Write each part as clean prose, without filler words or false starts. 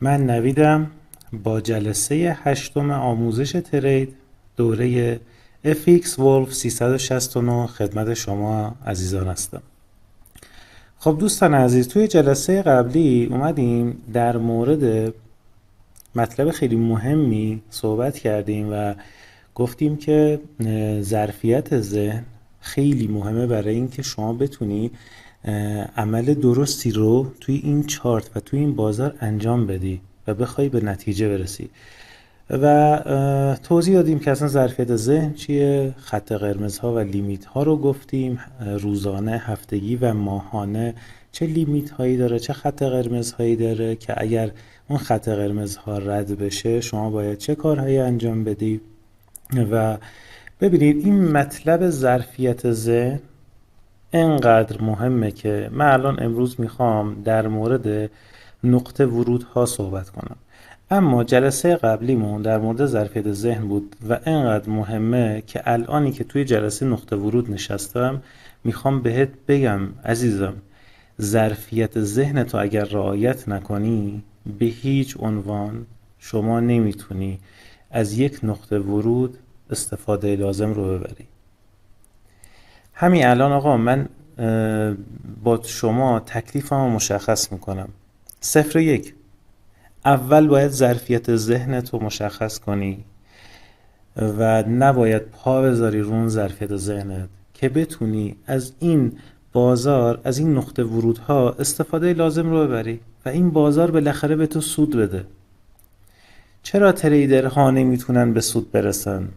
من نویدم. با جلسه هشتم آموزش ترید دوره FX Wolf 369 خدمت شما عزیزان هستم. خب دوستان عزیز، توی جلسه قبلی اومدیم در مورد مطلب خیلی مهمی صحبت کردیم و گفتیم که ظرفیت ذهن خیلی مهمه برای اینکه شما بتونی عمل درستی رو توی این چارت و توی این بازار انجام بدی و بخوای به نتیجه برسی. و توضیح دادیم که اصلا ظرفیت ذهن چیه، خط قرمزها و لیمیت ها رو گفتیم، روزانه، هفتگی و ماهانه چه لیمیت هایی داره، چه خط قرمز هایی داره که اگر اون خط قرمز ها رد بشه شما باید چه کارهایی انجام بدی. و ببینید این مطلب ظرفیت ذهن اینقدر مهمه که من الان امروز میخوام در مورد نقطه ورودها صحبت کنم. اما جلسه قبلیمون در مورد ظرفیت ذهن بود و اینقدر مهمه که الانی که توی جلسه نقطه ورود نشستم میخوام بهت بگم عزیزم، ظرفیت ذهن تو اگر رعایت نکنی به هیچ عنوان شما نمیتونی از یک نقطه ورود استفاده لازم رو ببری. همین الان آقا من با شما تکلیفمو مشخص میکنم. 0-1. اول باید ظرفیت ذهنت رو مشخص کنی و نباید پا بذاری رو اون ظرفیت ذهنت که بتونی از این بازار، از این نقطه ورودها استفاده لازم رو ببری و این بازار بالاخره به تو سود بده. چرا تریدرها نمیتونن به سود برسن؟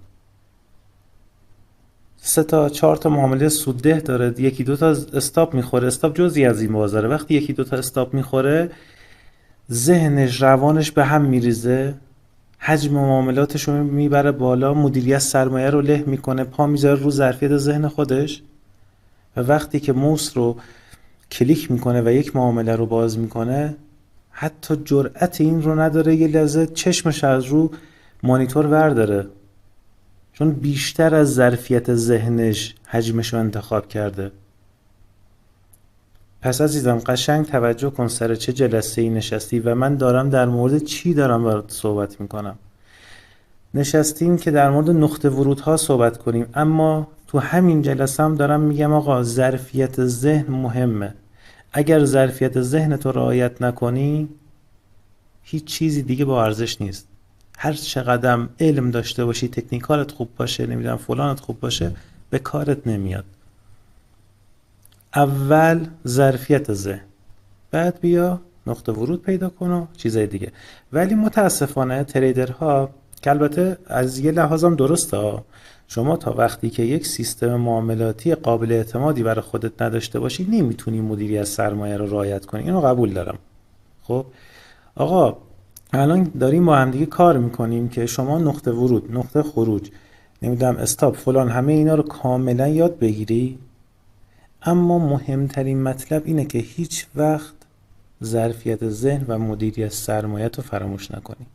3-4 معامله سودده داره، 1-2 استاپ میخوره. استاپ جزئی از این بازاره. وقتی 1-2 استاپ میخوره ذهنش، روانش به هم میریزه، حجم معاملاتش رو میبره بالا، مدیریت سرمایه رو له میکنه، پا میذاره رو ظرفیت ذهن خودش و وقتی که موس رو کلیک میکنه و یک معامله رو باز میکنه حتی جرأت این رو نداره یه لحظه چشمش از رو مانیتور ورداره، چون بیشتر از ظرفیت ذهنش حجمش رو انتخاب کرده. پس عزیزم قشنگ توجه کن سر چه جلسه ای نشستی و من دارم در مورد چی دارم برات صحبت میکنم. نشستیم که در مورد نقطه ورودها صحبت کنیم، اما تو همین جلسه هم دارم میگم آقا ظرفیت ذهن مهمه. اگر ظرفیت ذهن تو رعایت نکنی هیچ چیزی دیگه با ارزش نیست. هر چقدر علم داشته باشی، تکنیکالت خوب باشه، نمیدونم فلانت خوب باشه، به کارت نمیاد. اول ظرفیت ذهن، بعد بیا نقطه ورود پیدا کن و چیزای دیگه. ولی متاسفانه تریدرها که البته از یه لحاظم درسته، شما تا وقتی که یک سیستم معاملاتی قابل اعتمادی برای خودت نداشته باشی نمیتونی مدیریت سرمایه رو رعایت کنی. اینو قبول دارم. خب آقا الان داریم با هم دیگه کار میکنیم که شما نقطه ورود، نقطه خروج، نمیدونم استاپ، فلان، همه اینا رو کاملا یاد بگیری. اما مهمترین مطلب اینه که هیچ وقت ظرفیت ذهن و مدیریت سرمایه رو فراموش نکنی.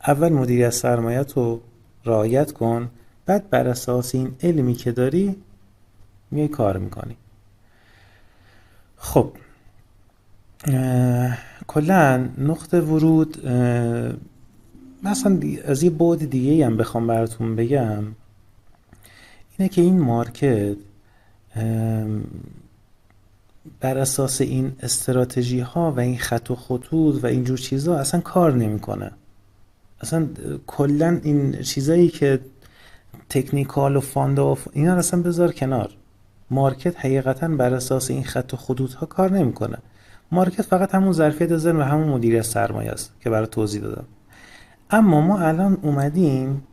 اول مدیریت سرمایه رو رعایت کن، بعد بر اساس این علمی که داری میای کار میکنی. خب کلا نقطه ورود مثلا از یه بعد دیگه هم بخوام براتون بگم اینه که این مارکت بر اساس این استراتژی ها و این خط و خطوط و اینجور چیزا اصلا کار نمیکنه. اصلا کلا این چیزایی که تکنیکال و فاند و اینا اصلا بذار کنار. مارکت حقیقتا بر اساس این خط و خطوط ها کار نمیکنه. مارکت فقط همون ظرفیت ذهن و همون مدیریت سرمایه است که برای توضیح دادم. اما ما الان اومدیم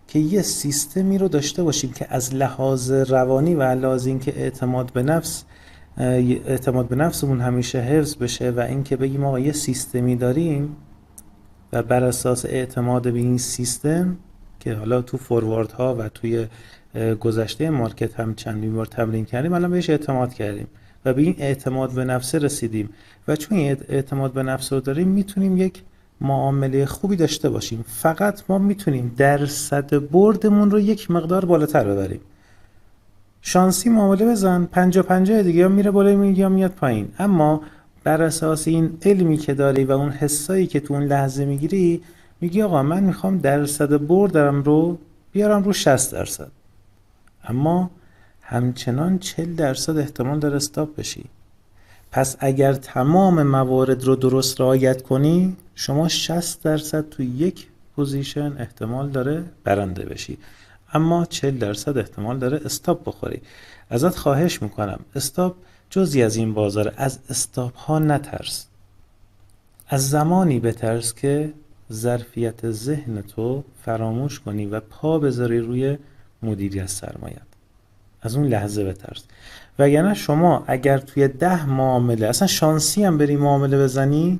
که یه سیستمی رو داشته باشیم که از لحاظ روانی و لحاظ اینکه اعتماد به نفسمون همیشه حفظ بشه و اینکه بگیم آقا یه سیستمی داریم و بر اساس اعتماد به این سیستم که حالا تو فوروارد ها و توی گذشته مارکت هم چندین بار تمرین کردیم، الان بهش اعتماد کردیم و به این اعتماد به نفس رسیدیم و چون اعتماد به نفس رو داریم میتونیم یک معامله خوبی داشته باشیم. فقط ما میتونیم درصد بردمون رو یک مقدار بالاتر ببریم. شانسی معامله بزن 50-50 دیگه، یا میره بالا یا میاد پایین، اما بر اساس این علمی که داری و اون حسایی که تو اون لحظه میگیری، میگی آقا من میخوام درصد بردم رو بیارم رو 60%، اما همچنان 40% احتمال داره استاپ بشی. پس اگر تمام موارد رو درست رعایت کنی، شما 60% تو یک پوزیشن احتمال داره برنده بشی، اما 40% احتمال داره استاپ بخوری. ازت خواهش میکنم استاپ جزئی از این بازاره. از استاپ ها نترس، از زمانی بترس که ظرفیت ذهن تو فراموش کنی و پا بذاری روی مدیریت سرمایت. از اون لحظه بترس. وگرنه شما اگر توی 10 معامله اصلا شانسی هم بری معامله بزنی،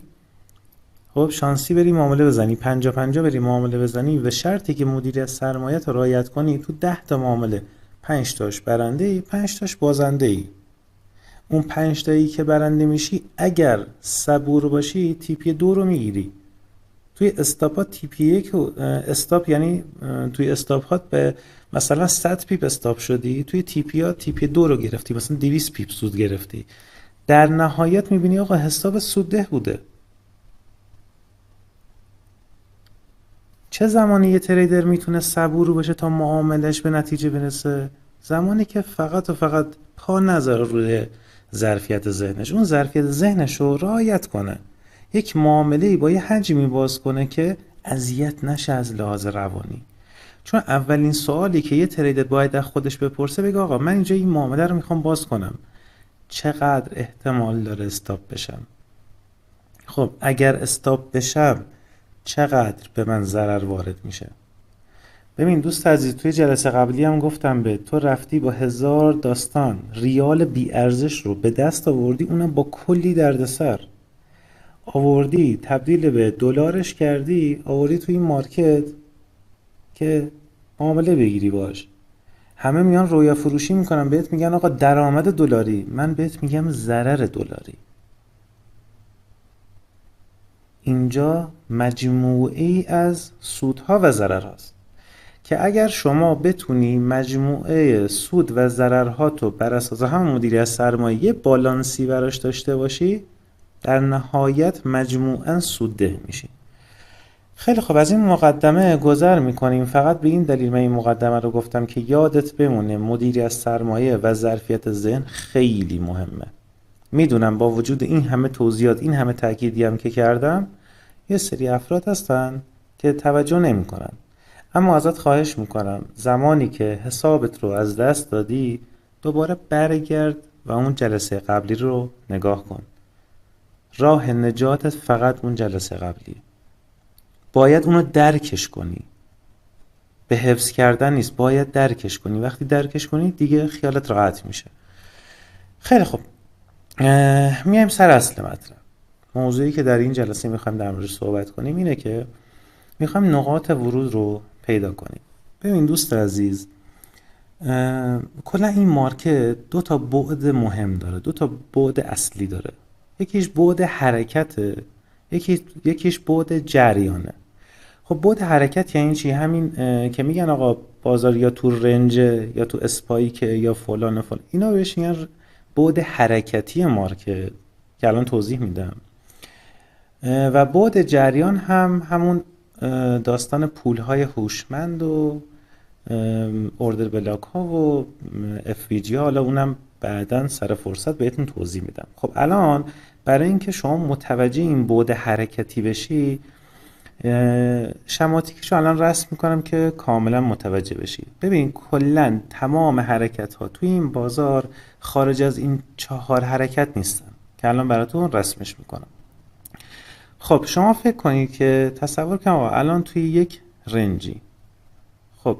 خب شانسی بری معامله بزنی 50-50 بری معامله بزنی و شرطی که مدیریت سرمایت رو رعایت کنی، تو 10 تا معامله 5 تاش برنده ای، 5 تاش بازنده ای. اون 5 تایی که برنده میشی اگر صبور باشی تیپی 2 رو میگیری. توی استاپ ها تیپی 1 استاپ، یعنی توی استاپ ها به مثلا 100 پیپ استاپ شدی، توی تیپی ها تیپی 2 رو گرفتی، مثلا 200 پیپ سود گرفتی. در نهایت میبینی آقا حساب سودده بوده. چه زمانی یه تریدر میتونه صبور باشه تا معاملش به نتیجه برسه؟ زمانی که فقط و فقط پا نذاره روی ظرفیت ذهنش، اون ظرفیت ذهنش رو رعایت کنه، یک معامله‌ای با یه حجمی باز کنه که اذیت نشه از لحاظ روانی. چون اولین سوالی که یه تریدر باید از خودش بپرسه، بگه آقا من اینجا این معامله رو میخوام باز کنم، چقدر احتمال داره استاپ بشم؟ خب اگر استاپ بشم چقدر به من ضرر وارد میشه؟ ببین دوست عزیز، توی جلسه قبلی هم گفتم به تو، رفتی با 1000 داستان ریال بی ارزش رو به دست آوردی، اونم با کلی دردسر آوردی تبدیل به دلارش کردی، آوردی توی این مارکت که معامله بگیری باش. همه میان رویا فروشی میکنن، بهت میگن آقا درآمد دلاری، من بهت میگم ضرر دلاری. اینجا مجموعه‌ای از سودها و ضررهاست که اگر شما بتونی مجموعه سود و ضررها تو بر اساس هم مدیریت سرمایه بالانسی براش داشته باشی، در نهایت مجموعاً سودده میشی. خیلی خب، از این مقدمه گذر میکنیم. فقط به این دلیل من این مقدمه رو گفتم که یادت بمونه مدیریت سرمایه و ظرفیت ذهن خیلی مهمه. میدونم با وجود این همه توضیحات، این همه تأکیدی هم که کردم، یه سری افراد هستن که توجه نمیکنن. اما ازت خواهش میکنم زمانی که حسابت رو از دست دادی، دوباره برگرد و اون جلسه قبلی رو نگاه کن. راه نجاتت فقط اون جلسه قبلی. باید اونو درکش کنی. به حفظ کردن نیست، باید درکش کنی. وقتی درکش کنی دیگه خیالت راحت میشه. خیلی خوب، میایم سر اصل مطلب. موضوعی که در این جلسه میخوایم در موردش صحبت کنیم اینه که میخوایم نقاط ورود رو پیدا کنیم. ببین دوست عزیز، کلا این مارکت دو تا بعد مهم داره، دو تا بعد اصلی داره. یکیش بعد حرکته، یکیش بعد جریانه. خب بعد حرکت یعنی چی؟ همین که میگن آقا بازار یا تو رنج یا تو اسپایک یا فلان و فلان، اینا بهش میگن بعد حرکتی مارکت که الان توضیح میدم. و بعد جریان هم همون داستان پول‌های هوشمند و اوردر بلاک ها و اف وی جی ها، حالا اونم بعداً سر فرصت بهتون توضیح میدم. خب الان برای اینکه شما متوجه این بعد حرکتی بشی، شماتیکشو الان رسم میکنم که کاملا متوجه بشی. ببین کلا تمام حرکت ها توی این بازار خارج از این 4 حرکت نیستن که الان براتون رسمش میکنم. خب شما فکر کنید که تصور کنید الان توی یک رنجی، خب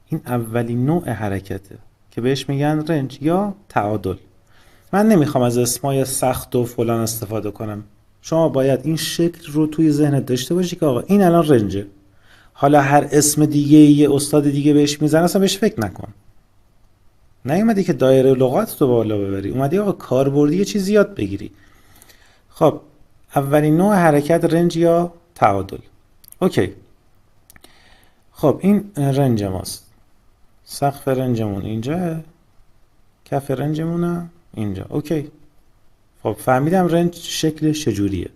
این اولین نوع حرکته که بهش میگن رنج یا تعادل. من نمیخوام از اسمای سخت و فلان استفاده کنم، شما باید این شکل رو توی ذهنت داشته باشی که آقا این الان رنجه. حالا هر اسم دیگه یه استاد دیگه بهش میزنه اصلا بهش فکر نکن. نیومدی که دایره لغات تو بالا ببری، اومدی آقا کاربردی یه چیزی یاد بگیری. خب اولین نوع حرکت رنج یا تعادل. اوکی، خب این رنج ماست، سقف رنجمون اینجا، کف رنجمون اینجا. اوکی، خب فهمیدم رنج شکلش چجوریه.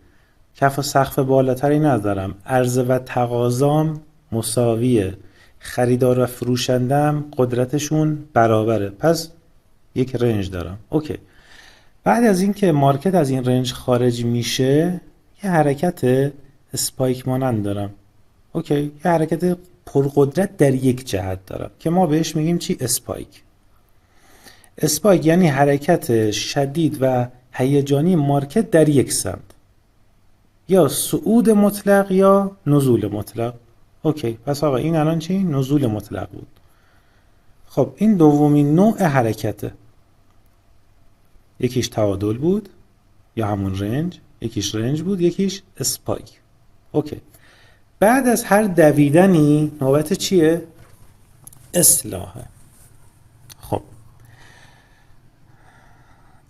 کف و سقف بالاتری ندارم، عرضه و تقاضام مساویه، خریدار و فروشندم قدرتشون برابره، پس یک رنج دارم. اوکی. بعد از اینکه مارکت از این رنج خارج میشه یه حرکت اسپایک مانند دارم. اوکی، یه حرکت پرقدرت در یک جهت دارم که ما بهش میگیم چی؟ اسپایک. اسپایک یعنی حرکت شدید و هیجانی مارکت در یک سمت، یا صعود مطلق یا نزول مطلق. اوکی، پس آقا این الان چی؟ نزول مطلق بود. خب این دومین نوع حرکته. یکیش تعادل بود یا همون رنج، یکیش رنج بود، یکیش اسپایک. اوکی. بعد از هر دویدنی نوبت چیه؟ اصلاحه. خب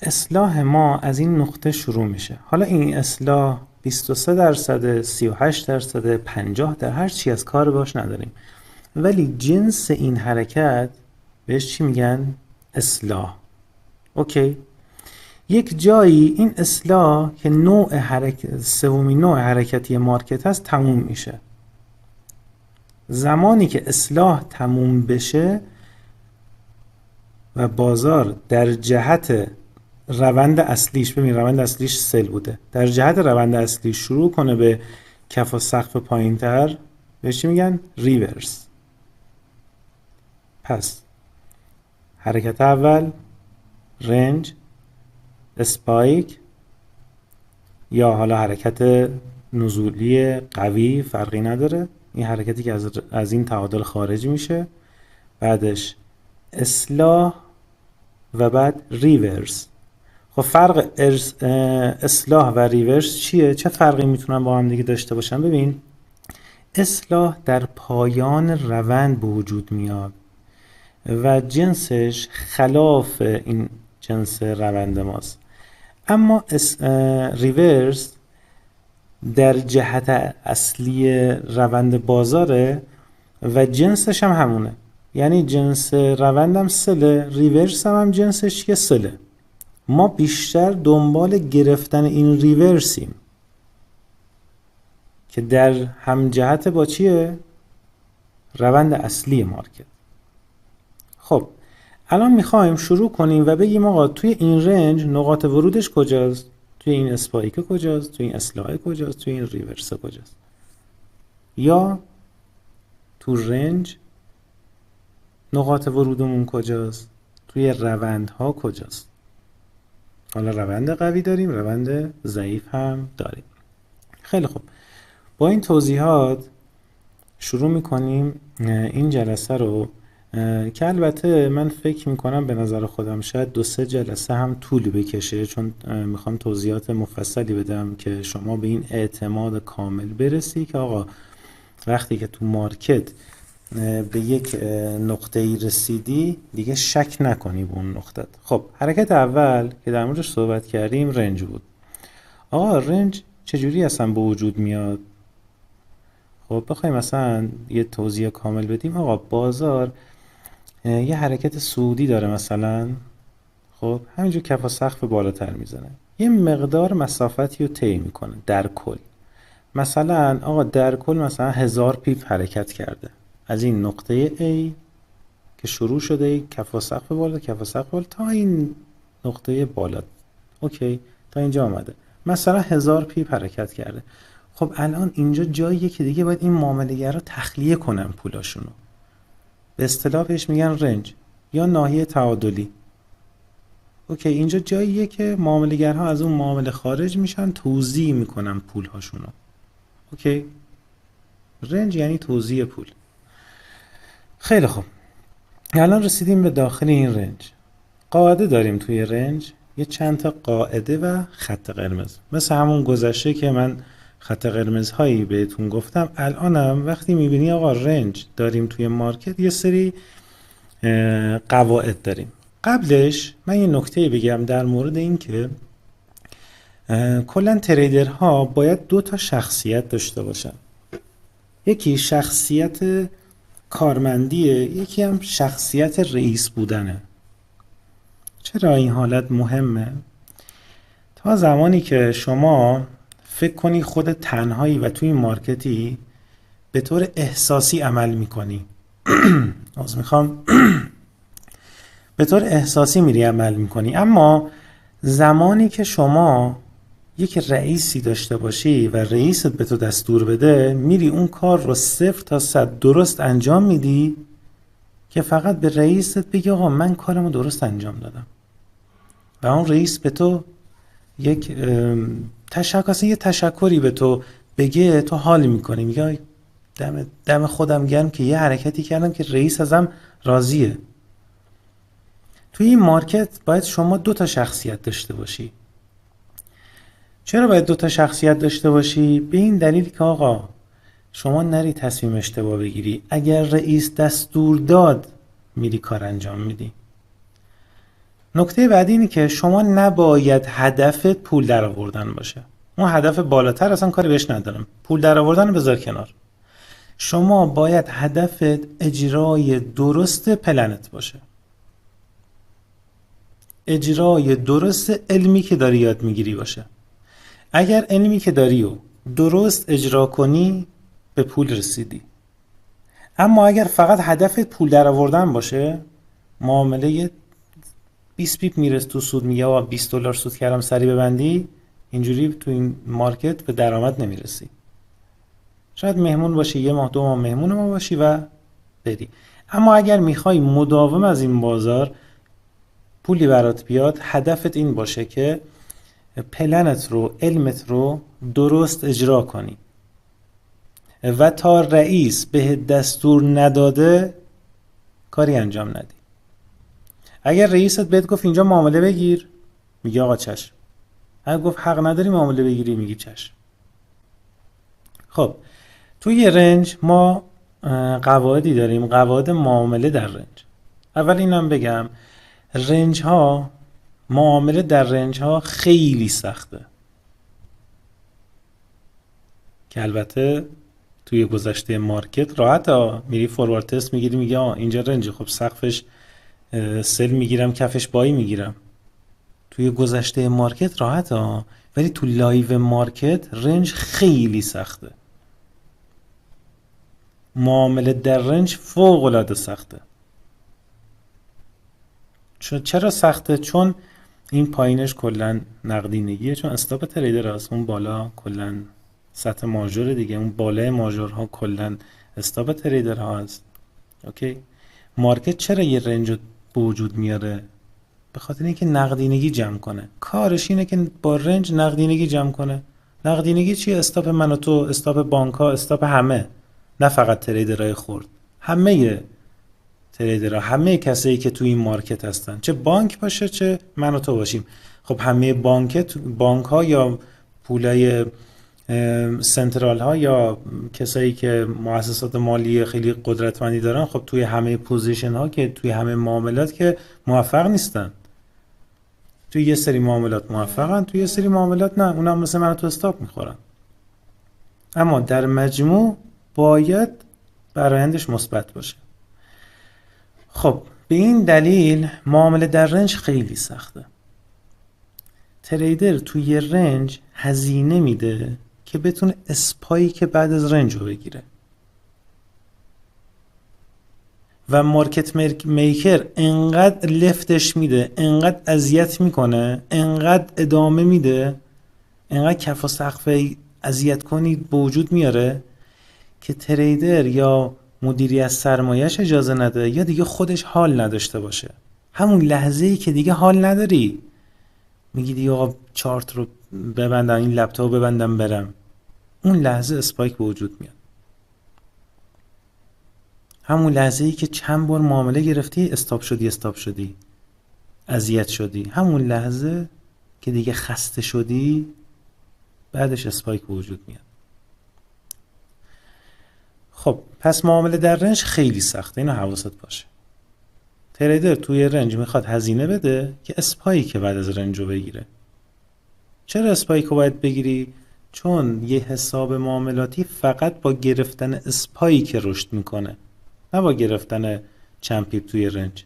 اصلاح ما از این نقطه شروع میشه. حالا این اصلاح 23%، 38%، 50%، هر چی از کار باش نداریم، ولی جنس این حرکت بهش چی میگن؟ اصلاح. اوکی. یک جایی این اصلاح که نوع سومین نوع حرکتی مارکت هست تموم میشه. زمانی که اصلاح تموم بشه و بازار در جهت روند اصلیش، ببین روند اصلیش سل بوده، در جهت روند اصلیش شروع کنه به کف و سقف پایین تر، بهش چی میگن؟ ریورس. پس حرکت اول رنج، اسپایک، یا حالا حرکت نزولی قوی، فرقی نداره، این حرکتی که از این تعادل خارج میشه، بعدش اصلاح و بعد ریورس. خب فرق اصلاح و ریورس چیه؟ چه فرقی میتونن با هم دیگه داشته باشن؟ ببین، اصلاح در پایان روند به وجود میاد و جنسش خلاف این جنس روند ماست، اما ریورس در جهت اصلی روند بازاره و جنسش هم همونه، یعنی جنس روندم سله، ریورس هم جنسش یه سله. ما بیشتر دنبال گرفتن این ریورسیم که در هم جهت با چیه؟ روند اصلی مارکت. خب الان میخوایم شروع کنیم و بگیم آقا توی این رنج نقاط ورودش کجاست؟ توی این اسپایک کجاست؟ توی این اصلاح کجاست؟ توی این ریورس کجاست؟ یا تو رنج نقاط ورودمون کجاست؟ توی روندها کجاست؟ حالا روند قوی داریم، روند ضعیف هم داریم. خیلی خوب، با این توضیحات شروع میکنیم این جلسه رو که البته من فکر میکنم به نظر خودم شاید 2-3 جلسه هم طول بکشه، چون میخوام توضیحات مفصلی بدم که شما به این اعتماد کامل برسی که آقا وقتی که تو مارکت به یک نقطه‌ای رسیدی دیگه شک نکنی به اون نقطه. خب حرکت اول که در موردش صحبت کردیم رنج بود. آقا رنج چجوری اصلا به وجود میاد؟ خب بخوایم مثلا یه توضیح کامل بدیم، آقا بازار یه حرکت صعودی داره مثلا، خب همینجور کف و سقف بالاتر میزنه، یه مقدار مسافتی رو طی میکنه در کل. مثلا آقا در کل مثلا 1000 پیپ حرکت کرده از این نقطه A که شروع شده کف و سقف بالا، کف و سقف بالا تا این نقطه بالا. اوکی، تا اینجا آمده، مثلا 1000 پیپ حرکت کرده. خب الان اینجا جاییه که دیگه باید این معامله‌گرا تخلیه کنن پولاشونو. به اصطلاح بهش میگن رنج یا ناحیه تعادلی. اوکی، اینجا جاییه که معامله‌گرها از اون معامله خارج میشن، توزیع میکنن پولهاشونو. اوکی، رنج یعنی توزیع پول. خیلی خوب، الان رسیدیم به داخل این رنج. قاعده داریم توی رنج، یه چند تا قاعده و خط قرمز، مثل همون گذشته که من خط قرمز هایی بهتون گفتم. الانم وقتی میبینی آقا رنج داریم توی مارکت، یه سری قواعد داریم. قبلش من یه نکته بگم در مورد این که کلا تریدرها باید 2 تا شخصیت داشته باشن. یکی شخصیت کارمندیه، یکی هم شخصیت رئیس بودنه. چرا این حالت مهمه؟ تا زمانی که شما فکر کنی خود تنهایی و توی مارکتی به طور احساسی عمل میکنی به طور احساسی میری عمل میکنی، اما زمانی که شما یک رئیسی داشته باشی و رئیست به تو دستور بده، میری اون کار رو 0 تا 100 درست انجام میدی که فقط به رئیست بگی آقا من کارمو درست انجام دادم و اون رئیس به تو یک یه تشکری به تو بگه، تو حال میکنی، میگه دم خودم گرم که یه حرکتی کردم که رئیس ازم راضیه. توی این مارکت باید شما 2 تا شخصیت داشته باشی. چرا باید 2 تا شخصیت داشته باشی؟ به این دلیل که آقا شما نری تصمیم اشتباه بگیری. اگر رئیس دستور داد میری کار انجام میدی. نکته بعدی اینه که شما نباید هدفت پول در آوردن باشه. اون هدف بالاتر اصلا کاری بهش ندارم. پول در آوردن رو بذار کنار. شما باید هدفت اجرای درست پلنت باشه. اجرای درست علمی که داری یاد میگیری باشه. اگر علمی که داری و درست اجرا کنی به پول رسیدی. اما اگر فقط هدفت پول در آوردن باشه، معامله 20 پیپ میرس تو سود، میگه آقا $20 سود کردم سری ببندی، اینجوری تو این مارکت به درآمد نمیرسی. شاید مهمون باشی، 1 ماه 2 ماه مهمون ما باشی و بری. اما اگر میخوای مداوم از این بازار پولی برات بیاد، هدفت این باشه که پلنت رو، علمت رو درست اجرا کنی و تا رئیس به دستور نداده کاری انجام ندی. اگر رئیست بهت گفت اینجا معامله بگیر، میگی آقا چشم. اگر گفت حق نداری معامله بگیری، میگی چشم. خب توی رنج ما قواعدی داریم، قواعد معامله در رنج. اول اینم بگم رنج ها، معامله در رنج ها خیلی سخته که البته توی گذشته مارکت راحت ها، میری فوروارد تست میگیری، میگی اینجا رنج، خب سقفش سل میگیرم، کفش بایی میگیرم. توی گذشته مارکت راحت ها، ولی تو لایو مارکت رنج خیلی سخته. معامله در رنج فوق العاده سخته. چرا سخته؟ چون این پایینش کلا نقدینگیه، چون استاپ تریدر هست، اون بالا کلا سطح ماژور دیگه، اون بالای ماژورها کلا استاپ تریدر ها هست. اوکی. مارکت چرا یه رنج رو به وجود میاره؟ به خاطر اینکه نقدینگی جمع کنه. کارش اینه که با رنج نقدینگی جمع کنه. نقدینگی چیه؟ استاپ من و تو، استاپ بانک ها، استاپ همه، نه فقط تریدرهای خرد، همه تریدرها، همه کسایی که تو این مارکت هستن، چه بانک باشه چه من و تو باشیم. خب همه بانک ها یا پولای سنترال ها یا کسایی که مؤسسات مالی خیلی قدرتمندی دارن، خب توی همه پوزیشن ها که توی همه معاملات که موفق نیستن. توی یه سری معاملات موفقن، توی یه سری معاملات نه، اونم مثل من و تو استاپ میخورن. اما در مجموع باید برآیندش مثبت باشه. خب به این دلیل معامله در رنج خیلی سخته. تریدر توی رنج هزینه میده که بتونه اسپایی که بعد از رنج رو بگیره و مارکت میکر انقدر لفتش میده، انقدر اذیت میکنه، انقدر ادامه میده، انقدر کف و سقف اذیت کنی به وجود میاره که تریدر یا مدیری از سرمایه‌اش اجازه نده یا دیگه خودش حال نداشته باشه. همون لحظه‌ای که دیگه حال نداری، میگی دیگه آقا چارت رو ببندم، این لپتاپ ببندم برم، اون لحظه اسپایک به وجود میاد. همون لحظه‌ای که چند بار معامله گرفتی، استاپ شدی، اذیت شدی، همون لحظه که دیگه خسته شدی، بعدش اسپایک به وجود میاد. خب پس معامله در رنج خیلی سخته، اینو حواست باشه. تریدر توی رنج میخواد هزینه بده که اسپایک بعد از رنج رو بگیره. چرا اسپایک رو باید بگیری؟ چون یه حساب معاملاتی فقط با گرفتن اسپایک رشد میکنه، نه با گرفتن چند پیپ توی رنج.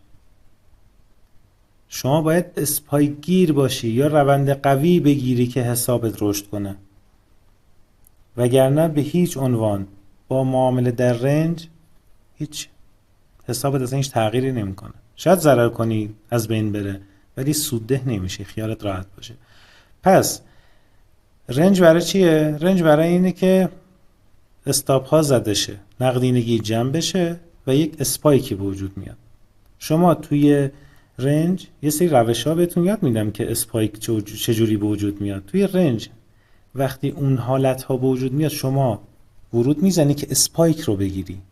شما باید اسپایک گیر باشی یا روند قوی بگیری که حسابت رشد کنه، وگرنه به هیچ عنوان با معامله در رنج هیچ حسابت اصلا هیچ تغییری نمیکنه. شاید ضرر کنی از بین بره ولی سودده نمیشه، خیالت راحت باشه. پس رنج برای چیه؟ رنج برای اینه که استاپ ها زده شه، نقدینگی جمع بشه و یک اسپایکی به وجود میاد. شما توی رنج یه سری روش ها بهتون یاد میدم که اسپایک چجوری به وجود میاد. توی رنج وقتی اون حالت ها به وجود میاد شما ورود میزنی که اسپایک رو بگیری،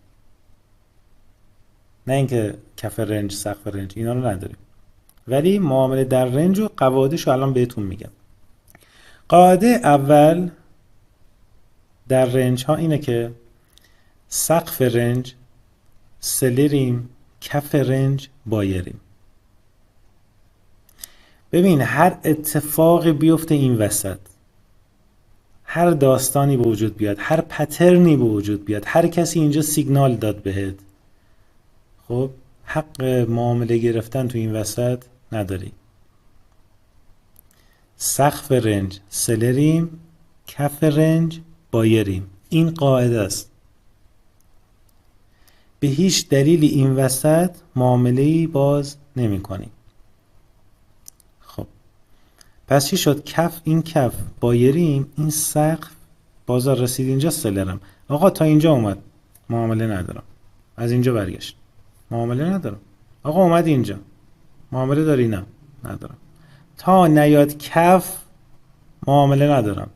نه اینکه کف رنج سقف رنج، اینا رو نداریم. ولی معامله در رنج و قواعدش رو الان بهتون میگم. قاعده اول در رنج ها اینه که سقف رنج سلریم، کف رنج بایریم. ببین هر اتفاقی بیفته این وسط، هر داستانی به وجود بیاد، هر پترنی به وجود بیاد، هر کسی اینجا سیگنال داد بهت، خب حق معامله گرفتن تو این وسط نداری. سقف رنج سلریم، کف رنج بایریم. این قاعده است. به هیچ دلیلی این وسط معامله‌ای باز نمی کنی. خب پس چی شد؟ کف، این کف بایریم، این سقف بازار رسید اینجا سلرم. آقا تا اینجا اومد معامله ندارم، از اینجا برگشت معامله ندارم. آقا اومد اینجا معامله داری؟ نه ندارم. تا نیاد کف معامله ندارم.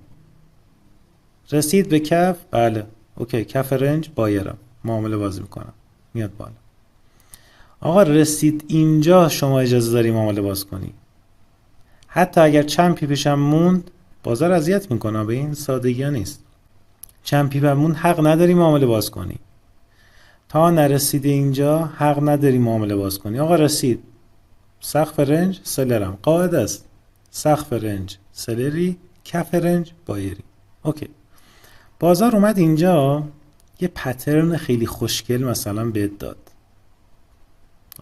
رسید به کف، بله اوکی، کف رنج بایرم، معامله بازی میکنم، میاد بالا. آقا رسید اینجا شما اجازه داری معامله باز کنی. حتی اگر چند پی پیشم موند بازار اذیت میکنه، به این سادگی ها نیست. چند پی موند حق نداری معامله باز کنی. تا نرسیده اینجا حق نداری معامله باز کنی. آقا رسید سقف رنج سلرم، قاعده است. سقف رنج سلری، کف رنج بایری. اوکی. بازار اومد اینجا یه پترن خیلی خوشگل مثلا بهت داد.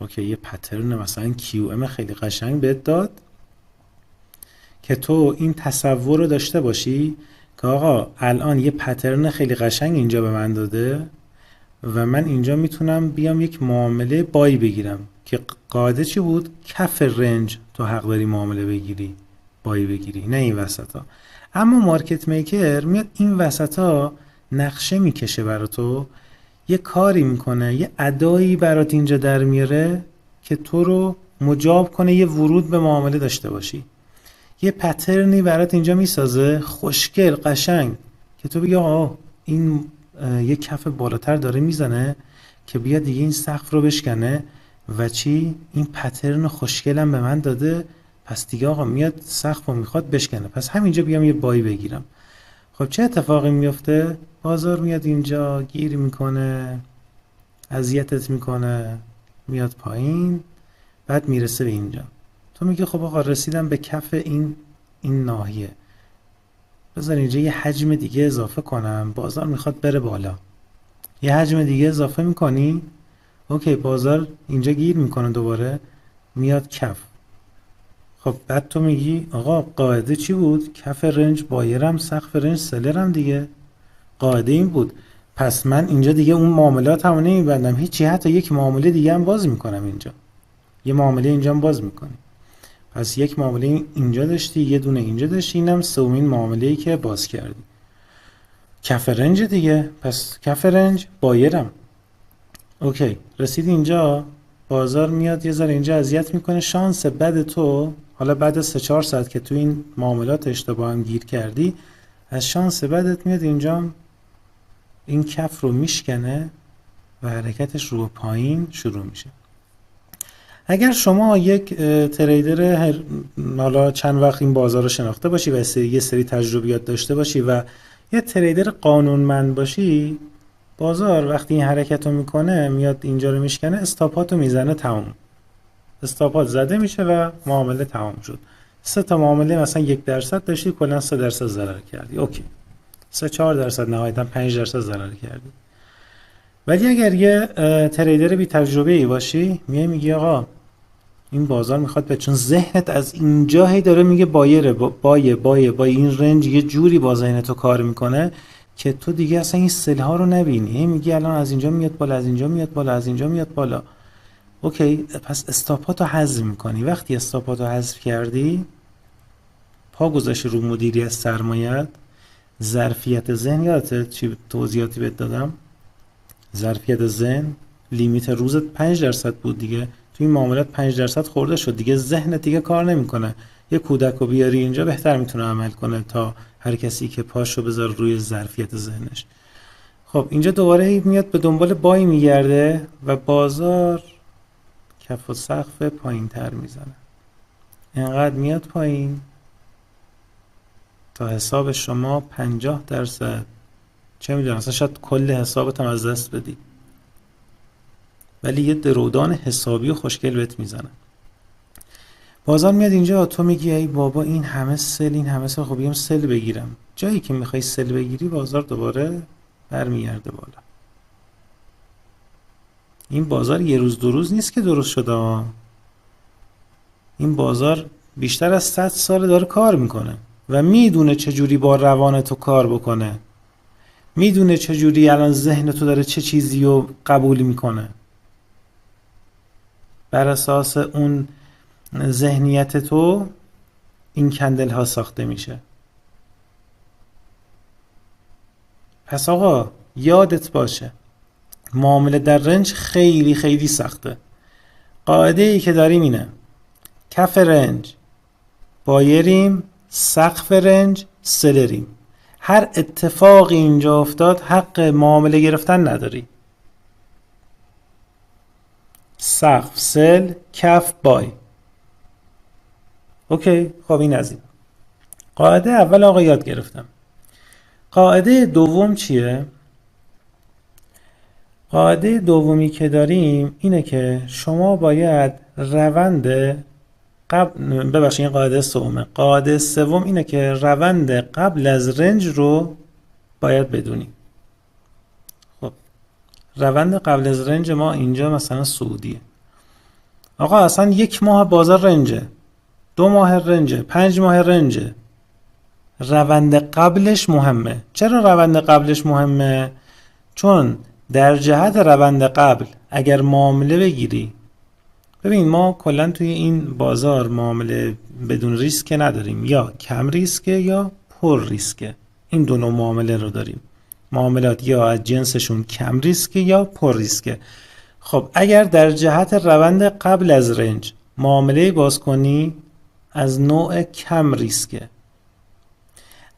اوکی، یه پترن مثلا QM خیلی قشنگ بهت داد که تو این تصور رو داشته باشی که آقا الان یه پترن خیلی قشنگ اینجا به من داده و من اینجا میتونم بیام یک معامله بای بگیرم که قاعده چی بود؟ کف رنج تو حق داری معامله بگیری، بای بگیری، نه این وسط ها. اما مارکت میکر میاد این وسط ها نقشه میکشه برای تو، یه کاری میکنه، یه ادایی برات اینجا در میاره که تو رو مجاب کنه یه ورود به معامله داشته باشی. یه پترنی برات اینجا میسازه خوشگل قشنگ که تو بگی آه این یه کف بالاتر داره میزنه که بیا دیگه این سقف رو بشکنه و چی؟ این پترن خوشگلم به من داده، پس دیگه آقا میاد سقف رو میخواد بشکنه، پس همینجا بیام یه بای بگیرم. خب چه اتفاقی میفته؟ بازار میاد اینجا گیر میکنه، اذیتت میکنه، میاد پایین، بعد میرسه به اینجا. تو میگه خب آقا رسیدم به کف این ناحیه، بذار اینجا یه حجم دیگه اضافه کنم، بازار میخواد بره بالا. یه حجم دیگه اضافه میکنی، اوکی، بازار اینجا گیر میکنه دوباره، میاد کف. خب بعد تو میگی آقا قاعده چی بود؟ کف رنج بایرم، سقف رنج سلرم دیگه. قاعده این بود، پس من اینجا دیگه اون معاملات هم نمیبندم هیچی، حتی یک معامله دیگه هم باز میکنم اینجا، یه معامله اینجا هم باز میکنی. پس یک معامله اینجا داشتی، یه دونه اینجا داشتی، اینم سومین معامله‌ای که باز کردی. کف رنج دیگه، پس کف رنج بایرم. اوکی، رسید اینجا، بازار میاد یه ذره اینجا اذیت میکنه. شانس بد تو، حالا بعد از 3-4 ساعت که تو این معاملات اشتباه هم گیر کردی، از شانس بدت میاد اینجا این کف رو میشکنه و حرکتش رو به پایین شروع میشه. اگر شما یک تریدر حالا چند وقت این بازار رو شناخته باشی و یه سری تجربیات داشته باشی و یه تریدر قانونمند باشی، بازار وقتی این حرکت رو میکنه، میاد اینجا رو میشکنه، استاپات رو میزنه، تموم. استاپات زده میشه و معامله تمام شد. 3 تا معامله مثلا 1% داشتی، کلا 3% ضرر کردی. اوکی، 3-4% نهایتا 5% ضرر کردی. ولی اگر یه تریدر بی تجربه ای باشی، میگی آقا این بازار میخواد چون ذهنت از اینجا هی داره میگه بایره، با این رنج یه جوری با ذهنتو کار میکنه که تو دیگه اصلا این سل ها رو نبینی، هی میگی الان از اینجا میاد بالا، از اینجا میاد بالا، از اینجا میاد بالا. اوکی، پس استاپاتو حذف میکنی. وقتی استاپاتو حذف کردی، پا گذاشتی رو مدیریت سرمایت، ظرفیت ذهن، یادته چی توضیحاتی بهت دادم؟ ظرفیت ذهن لیمیت روزت 5% بود دیگه، تو این معاملات 5% خورده شد دیگه، ذهنت دیگه کار نمیکنه. یه کودک رو بیاری اینجا بهتر میتونه عمل کنه تا هر کسی که پاشو بذاره روی ظرفیت ذهنش. خب اینجا دوباره میاد به دنبال بای میگرده و بازار کف و سقف پایین تر میزنه، اینقدر میاد پایین تا حساب شما 50%، چه میدونم اصلا شاید کل حسابت هم از دست بدی، ولی یه درودان حسابی و خوشگل بهت میزنه. بازار میاد اینجا، تو میگی ای بابا این همه سل، خب بیام سل بگیرم. جایی که میخوای سل بگیری بازار دوباره برمیگرده بالا. این بازار یه روز دو روز نیست که درست شده، این بازار بیشتر از 100 سال داره کار میکنه و میدونه چجوری با روان تو کار بکنه، میدونه چجوری الان ذهن تو داره چه چیزی رو قبول میکنه، بر اساس اون ذهنیت تو این کندل ها ساخته میشه. پس آقا یادت باشه معامله در رنج خیلی خیلی سخته. قاعده ای که داریم اینه: کف رنج بایریم، سقف رنج سلریم. هر اتفاقی اینجا افتاد حق معامله گرفتن نداری. سقف سل، کف بای. اوکی، خب این از این. قاعده اول آقا یاد گرفتم. قاعده دوم چیه؟ قاعده دومی که داریم اینه که شما باید روند این قاعده سومه. قاعده سوم اینه که روند قبل از رنج رو باید بدونی. خب روند قبل از رنج ما اینجا مثلا سعودیه. آقا اصلا 1 ماه بازار رنجه، 2 ماه رنجه، 5 ماه رنجه. روند قبلش مهمه. چرا روند قبلش مهمه؟ چون در جهت روند قبل اگر معامله بگیری، ببین ما کلا توی این بازار معامله بدون ریسک نداریم، یا کم ریسکه یا پر ریسکه. این دو نوع معامله رو داریم. معاملات یا از جنسشون کم ریسکه یا پر ریسکه. خب اگر در جهت روند قبل از رنج معامله باز کنی از نوع کم ریسکه،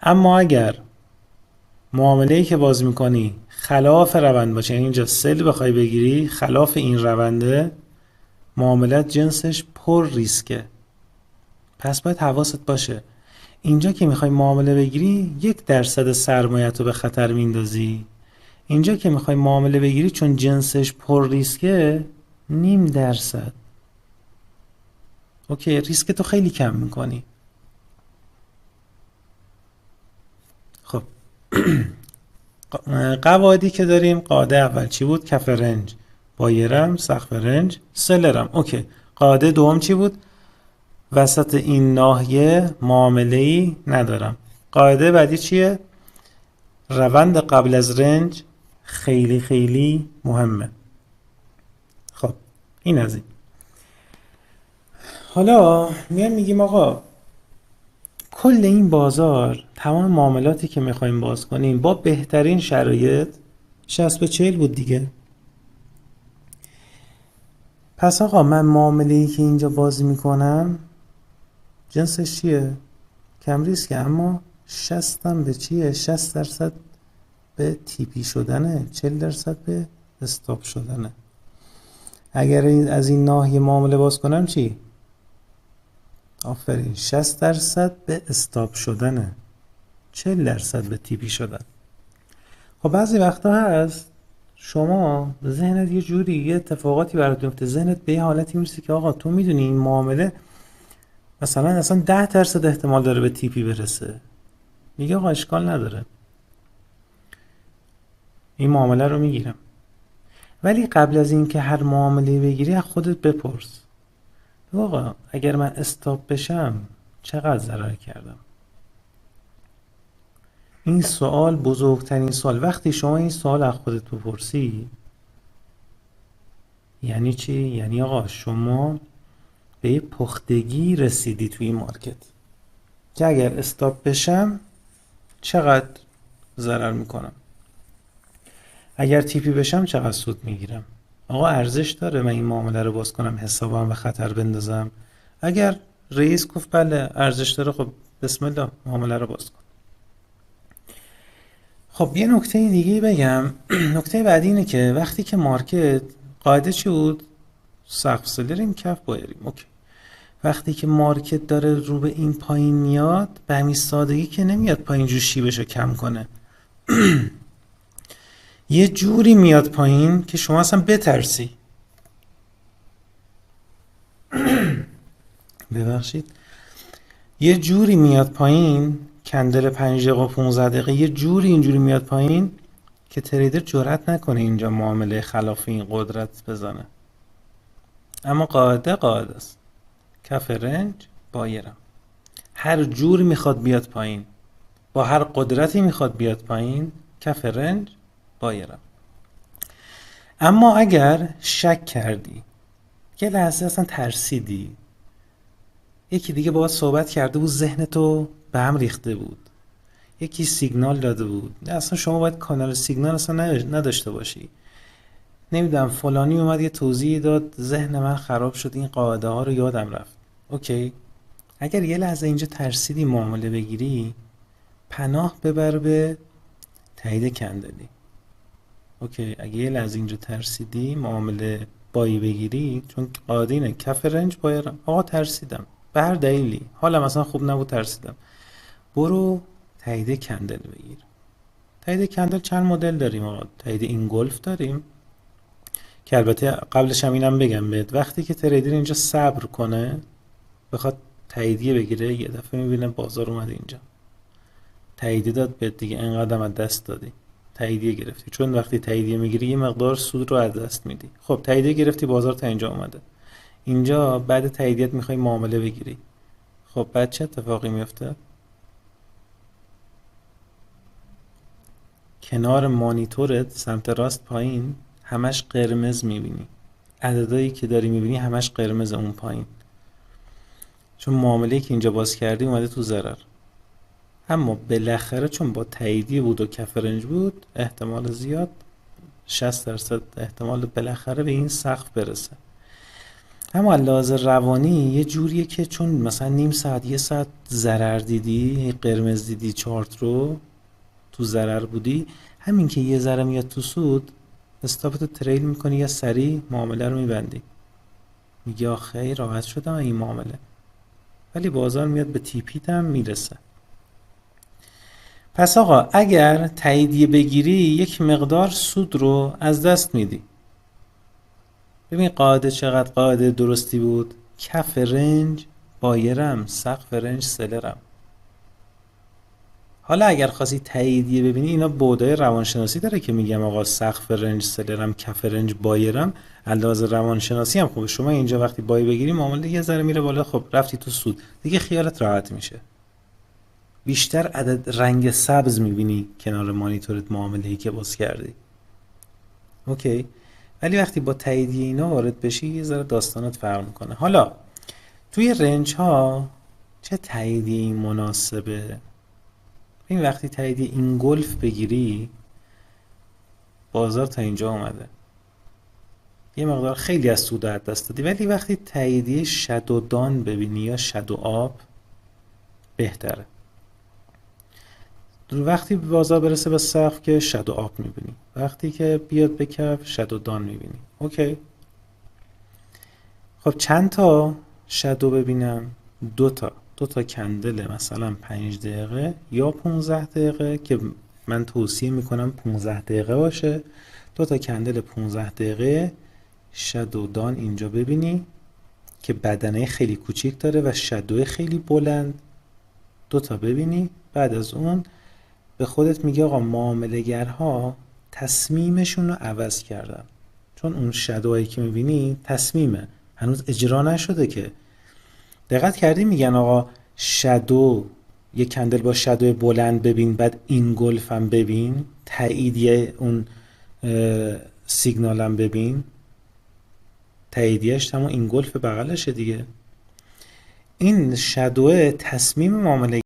اما اگر معامله‌ای که باز میکنی خلاف روند باشه، یعنی اینجا سل بخوای بگیری خلاف این رونده، معاملات جنسش پر ریسکه. پس باید حواست باشه اینجا که میخوای معامله بگیری 1% سرمایت رو به خطر میندازی، اینجا که میخوای معامله بگیری چون جنسش پر ریسکه 0.5%. اوکی، ریسک تو خیلی کم میکنی. خب قواعدی که داریم، قاعده اول چی بود؟ کف رنج بایرم، سقف رنج سلرم. اوکی، قاعده دوم چی بود؟ وسط این ناحیه معامله‌ای ندارم. قاعده بعدی چیه؟ روند قبل از رنج خیلی خیلی مهمه. خب این از این. حالا میگیم آقا کل این بازار، تمام معاملاتی که میخوایم باز کنیم با بهترین شرایط 60/40 بود دیگه. پس آقا من معامله‌ای که اینجا بازی میکنم جنسش چیه؟ کم ریسکه، اما 60 به چیه؟ 60% به تیپی شدنه، 40% به استاپ شدنه. اگر از این ناحیه معامله باز کنم چی؟ آفرین، 60% به استاپ شدنه، 40% به تیپی شدن. خب بعضی وقتا هست شما ذهنت یه جوری، یه اتفاقاتی برات میفته، ذهنت به یه حالتی میرسه که آقا تو میدونی این معامله مثلا 10% احتمال داره به تیپی برسه. میگه آقا اشکال نداره، این معامله رو میگیرم. ولی قبل از این که هر معامله بگیری از خودت بپرس آقا اگر من استاپ بشم چقدر ضرر کردم؟ این سوال بزرگترین سوال. وقتی شما این سوال از خودت بپرسی یعنی چی؟ یعنی آقا شما به یه پختگی رسیدی توی این مارکت که اگر استاپ بشم چقدر ضرر میکنم، اگر تیپی بشم چقدر سود میگیرم. آقا ارزش داره من این معامله رو باز کنم، حسابم به خطر بندازم؟ اگر رئیس گفت بله ارزش داره، خب بسم الله معامله رو باز کن. خب یه نکته دیگه بگم. نکته بعدی اینه که وقتی که مارکت قاعده چی بود؟ سقف سلریم کف بایریم. اوکی. وقتی که مارکت داره رو به این پایین میاد، به همین سادگی که نمیاد پایین جو شیبشو کم کنه. یه جوری میاد پایین که شما اصلا بترسی. ببخشید. یه جوری میاد پایین، کندل 5 دقیقه و 15 دقیقه یه جوری اینجوری میاد پایین که تریدر جرئت نکنه اینجا معامله خلاف این قدرت بزنه. اما قاعده است. کف رنج بایرم. هر جور میخواد بیاد پایین، با هر قدرتی میخواد بیاد پایین، کف رنج بایرم. اما اگر شک کردی، یه لحظه اصلا ترسیدی، یکی دیگه باهات صحبت کرده بود ذهنتو به هم ریخته بود، یکی سیگنال داده بود، اصلا شما باید کانال سیگنال اصلا نداشته باشی، نمیدونم فلانی اومد یه توضیح داد ذهن من خراب شد، این قاعده ها رو یادم رفت. اوکی. اگر یه لحظه اینجا ترسیدی معامله بگیری، پناه ببر به تایید کندلی. اوکی. اگه یه لحظه اینجا ترسیدی معامله بایی بگیری، چون قاعده اینه کف رنج بایرم. آقا ترسیدم به هر دلیلی، حالا مثلا خوب نبود ترسیدم، برو تایید کندل بگیر. تایید کندل چند مدل داریم آقا. تایید اینگولف داریم که البته قبلش هم اینم بگم بهت، وقتی که تریدر اینجا صبر کنه بخواد تاییدیه بگیره، یه دفعه میبینه بازار اومده اینجا تاییدیه داد بهت دیگه، انقدر از دست دادی، تاییدیه گرفتی. چون وقتی تاییدیه میگیری یه مقدار سود رو از دست میدی. خب تاییدیه گرفتی، بازار تا اینجا اومده، اینجا بعد تاییدیت میخوای معامله بگیری. خب بعد چه اتفاقی میفته؟ کنار مانیتورت سمت راست پایین همش قرمز میبینی، عددایی که داری میبینی همش قرمز اون پایین، چون معامله‌ای که اینجا باز کردی اومده تو ضرر. اما بالاخره چون با تاییدی بود و کف رنج بود، احتمال زیاد 60% احتمال بالاخره به این سقف برسه. اما لحاظ روانی یه جوریه که چون مثلا نیم ساعت یه ساعت ضرر دیدی، قرمز دیدی، چارت رو تو ضرر بودی، همین که یه ذره میاد تو سود، استاپتو تریل میکنی یا سریع معامله رو میبندی، میگی آخه راحت شدم این معامله، ولی بازار میاد به تیپیت هم میرسه. پس آقا اگر تاییدیه بگیری یک مقدار سود رو از دست میدی. ببین قاعده چقدر قاعده درستی بود. کف رنج بایرم، سقف رنج سلرم. حالا اگر خواستی تاییدیه ببینی، اینا بعدای روانشناسی داره که میگم آقا سقف رنج سلرم، کف رنج بایرم. علاوه روانشناسی هم خوبه. شما اینجا وقتی بای بگیری معامله یه ذره میره بالا، خب رفتی تو سود دیگه، خیالت راحت میشه. بیشتر عدد رنگ سبز میبینی کنار مانیتورت معامله‌ای که باز کردی. اوکی. ولی وقتی با تاییدیه اینا وارد بشی یه ذره داستانات فرق میکنه. حالا توی رنج ها چه تاییدیه این مناسبه؟ این وقتی تاییدیه این گلف بگیری، بازار تا اینجا اومده، یه مقدار خیلی از سود از دست دادی. ولی وقتی تاییدیه شادو دان ببینی یا شادو آپ، بهتره. وقتی بازار برسه به سقف که شادو آپ میبینی، وقتی که بیاد به کف شادو دان میبینی. اوکی. خب چند تا شادو ببینم؟ دو تا کندل مثلا 5 دقیقه یا 15 دقیقه که من توصیه میکنم 15 دقیقه باشه. 2 تا کندل 15 دقیقه شادو دان اینجا ببینی که بدنه خیلی کوچیک داره و شادو خیلی بلند. 2 تا ببینی. بعد از اون به خودت میگه آقا معامله‌گرها تصمیمشون رو عوض کردن، چون اون شادوهایی که میبینی تصمیمه. هنوز اجرا نشده که. دقت کردی میگن آقا شادو، یه کندل با شادو بلند ببین بعد این گلف هم ببین، تاییدیه اون سیگنال هم ببین، تاییدیهش همون این گلف بغلشه دیگه. این شادوه تصمیم معامله